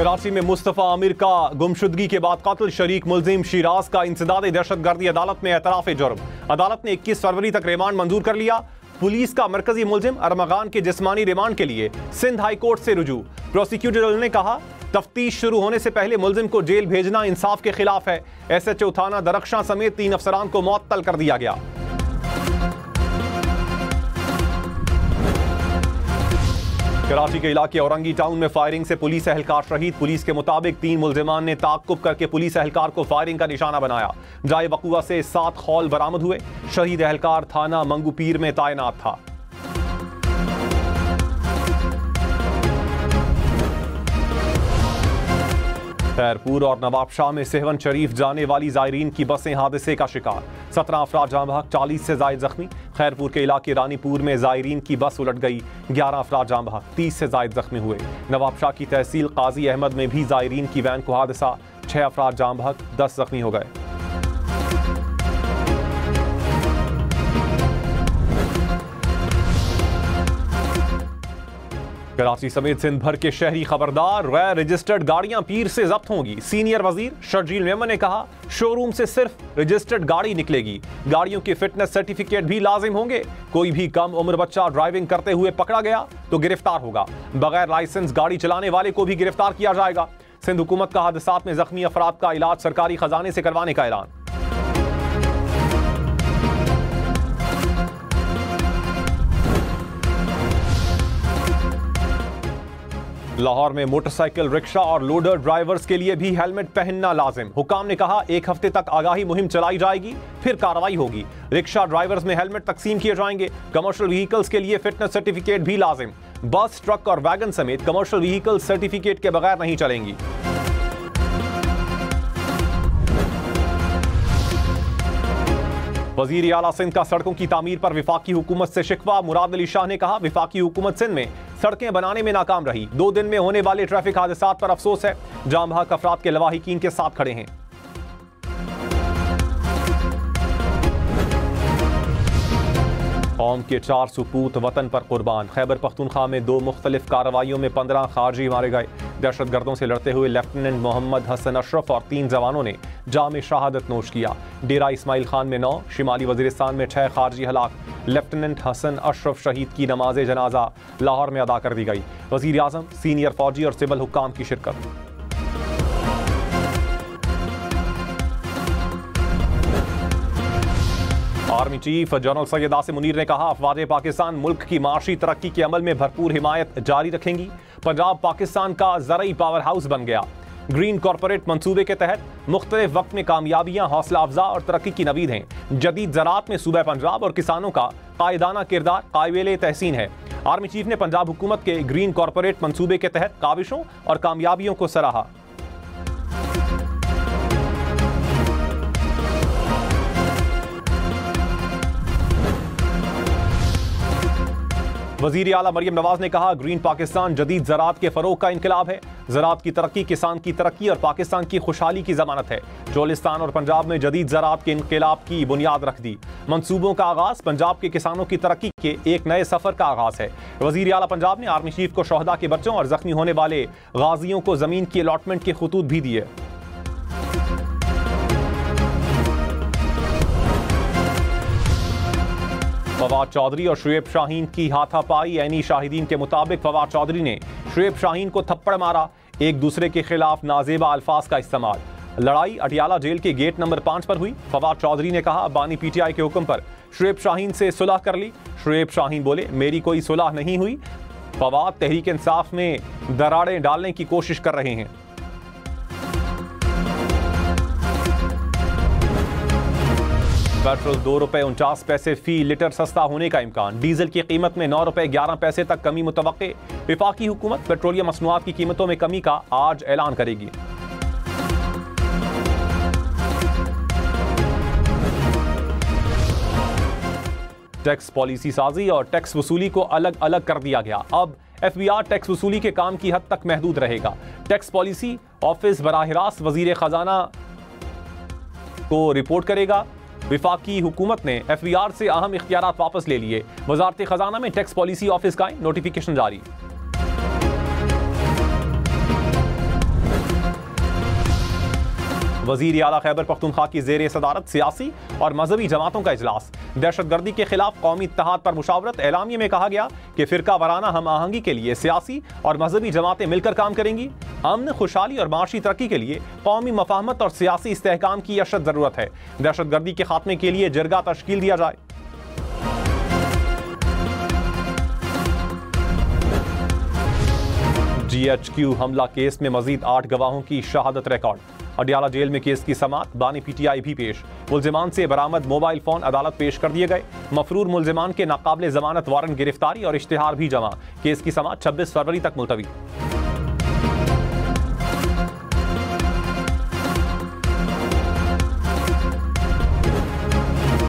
कराची में मुस्तफा आमिर का गुमशुदगी के बाद कत्ल, शरीक मुलजिम शिराज का इंसदादे दहशतगर्दी अदालत में एतराफ जुर्म। अदालत ने 21 फरवरी तक रिमांड मंजूर कर लिया। पुलिस का मरकजी मुलजिम अरमगान के जिस्मानी रिमांड के लिए सिंध हाई कोर्ट से रुजू। प्रोसिक्यूटर जनरल ने कहा, तफ्तीश शुरू होने से पहले मुलजिम को जेल भेजना इंसाफ के खिलाफ है। SHO थाना दरख्शां समेत 3 अफसरान को मुअत्तल कर दिया गया। कराची के इलाके औरंगी टाउन में फायरिंग से पुलिस एहलकार शहीद। पुलिस के मुताबिक 3 मुलजिमान ने ताक्कुब करके पुलिस एहलकार को फायरिंग का निशाना बनाया। जाए वकुआ से 7 खौल बरामद हुए। शहीद एहलकार थाना मंगूपीर में तैनात था। खैरपुर और नवाबशाह में सेहवन शरीफ जाने वाली जायरीन की बसें हादसे का शिकार। 17 अफराद जाँ बहक, 40 से जायद जख्मी। खैरपुर के इलाके रानीपुर में जायरीन की बस उलट गई। 11 अफराद जाँ बहक, 30 से जायद जख्मी हुए। नवाबशाह की तहसील काजी अहमद में भी जायरीन की वैन को हादसा। 6 अफराद जाँ बहक, 10 जख्मी हो गए। कराची समेत सिंध भर के शहरी खबरदार, गैर रजिस्टर्ड गाड़ियां पीर से जब्त होंगी। सीनियर वजीर शर्जील मेमन ने कहा, शोरूम से सिर्फ रजिस्टर्ड गाड़ी निकलेगी। गाड़ियों के फिटनेस सर्टिफिकेट भी लाजिम होंगे। कोई भी कम उम्र बच्चा ड्राइविंग करते हुए पकड़ा गया तो गिरफ्तार होगा। बगैर लाइसेंस गाड़ी चलाने वाले को भी गिरफ्तार किया जाएगा। सिंध हुकूमत का हादसात में जख्मी अफराद का इलाज सरकारी खजाने से करवाने का ऐलान। लाहौर में मोटरसाइकिल, रिक्शा और लोडर ड्राइवर्स के लिए भी हेलमेट पहनना लाजिम। हुकाम ने कहा, 1 हफ्ते तक आगाही मुहिम चलाई जाएगी, फिर कार्रवाई होगी। रिक्शा ड्राइवर्स में हेलमेट तकसीम किए जाएंगे। कमर्शियल व्हीकल्स के लिए फिटनेस सर्टिफिकेट भी लाजिम। बस, ट्रक और वैगन समेत कमर्शियल व्हीकल सर्टिफिकेट के बगैर नहीं चलेंगी। वजीर आला सिंध का सड़कों की तामीर पर विफाकी हुकूमत से शिकवा। मुराद अली शाह ने कहा, विफाकी हुकूमत सिंध में सड़कें बनाने में नाकाम रही। 2 दिन में होने वाले ट्रैफिक हादसात पर अफसोस है। जाँ बहक अफराद के लवाहिकीन के साथ खड़े हैं। कौम के 4 सुपूत वतन पर कुर्बान। खैबर पख्तूनख्वा में 2 मुख्तलिफ कार्रवाइयों में 15 खारजी मारे गए। दहशतगर्दों से लड़ते हुए लेफ्टिनेंट मोहम्मद हसन अशरफ और 3 जवानों ने जाम शहादत नोश किया। डेरा इस्माइल खान में 9, शिमाली वजीरिस्तान में 6 खारजी हलाक। लेफ्टिनेंट हसन अशरफ शहीद की नमाज जनाजा लाहौर में अदा कर दी गई। वजीर आजम, सीनियर फौजी और सिविल हुक्काम की शिरकत। Army chief general Syed Asim Munir ने कहा, अफवाज पाकिस्तान मुल्क की माशी तरक्की के अमल में भरपूर हिमायत जारी रखेंगी। पंजाब पाकिस्तान का ज़रई पावर हाउस बन गया। ग्रीन कॉरपोरेट मंसूबे के तहत मुख्तलिफ वक्त में कामयाबियां हौसला अफजा और तरक्की की नवीद हैं। जदीद ज़राअत में सूबा पंजाब और किसानों का कायदाना किरदार काबिल तहसीन है। आर्मी चीफ ने पंजाब हुकूमत के ग्रीन कॉरपोरेट मंसूबे के तहत काविशों और कामयाबियों को सराहा। वजीर आला मरियम नवाज ने कहा, ग्रीन पाकिस्तान जदीद ज़राअत के फ़रोग़ का इनकलाब है। ज़राअत की तरक्की किसान की तरक्की और पाकिस्तान की खुशहाली की ज़मानत है। चोलिस्तान और पंजाब में जदीद ज़राअत के इनकलाब की बुनियाद रख दी। मंसूबों का आगाज़ पंजाब के किसानों की तरक्की के एक नए सफ़र का आगाज़ है। वजीर आला पंजाब ने आर्मी चीफ को शहदा के बच्चों और जख्मी होने वाले गाजियों को ज़मीन की अलॉटमेंट के खतूत भी दिए। फवाद चौधरी और शुएब शाहीन की हाथापाई। ऐनी शाहिदीन के मुताबिक फवाद चौधरी ने शुएब शाहीन को थप्पड़ मारा। एक दूसरे के खिलाफ नाजेबा अल्फाज का इस्तेमाल। लड़ाई अटियाला जेल के गेट नंबर 5 पर हुई। फवाद चौधरी ने कहा, बानी PTI के हुक्म पर शुएब शाहीन से सुलह कर ली। शुएब शाहीन बोले, मेरी कोई सुलह नहीं हुई। फवाद तहरीक इंसाफ में दरारें डालने की कोशिश कर रहे हैं। पेट्रोल ₹2.49 फी लीटर सस्ता होने का इम्कान। डीजल की कीमत में ₹9.11 तक कमी मुतवक्के। विफाकी हुकूमत पेट्रोलियम मसनूआत की कीमतों में कमी का आज ऐलान करेगी। टैक्स पॉलिसी साजी और टैक्स वसूली को अलग अलग कर दिया गया। अब FBR टैक्स वसूली के काम की हद तक महदूद रहेगा। टैक्स पॉलिसी ऑफिस बराह रास्त वजीर खजाना को रिपोर्ट करेगा। विफाकी हुकूमत ने FBR से अहम इख्तियारात वापस ले लिए। वजारत खजाना में टैक्स पॉलिसी ऑफिस का नोटिफिकेशन जारी। वजीर आला खैबर पख्तूनख्वा की जेर सदारत सियासी और मजहबी जमातों का इजलास। दहशतगर्दी के खिलाफ कौमी इत्तेहाद पर मुशावरत। एलामिये में कहा गया कि फिरका वाराना हम आहंगी के लिए सियासी और मजहबी जमातें मिलकर काम करेंगी। अमन, खुशहाली और माशी तरक्की के लिए कौमी मफाहमत और सियासी इस्तेहकाम की अशद जरूरत है। दहशतगर्दी के खात्मे के लिए जरगा तश्कील दिया जाए। GHQ हमला केस में मजीद 8 गवाहों की शहादत रिकॉर्ड। अडियाला जेल में केस की समाअत। बानी PTI भी पेश। मुल्जिमान से बरामद मोबाइल फोन अदालत पेश कर दिए गए। मफरूर मुल्जिमान के नाकाबिले जमानत वारंट गिरफ्तारी और इश्तिहार भी जमा। केस की समाअत 26 फरवरी तक मुलतवी।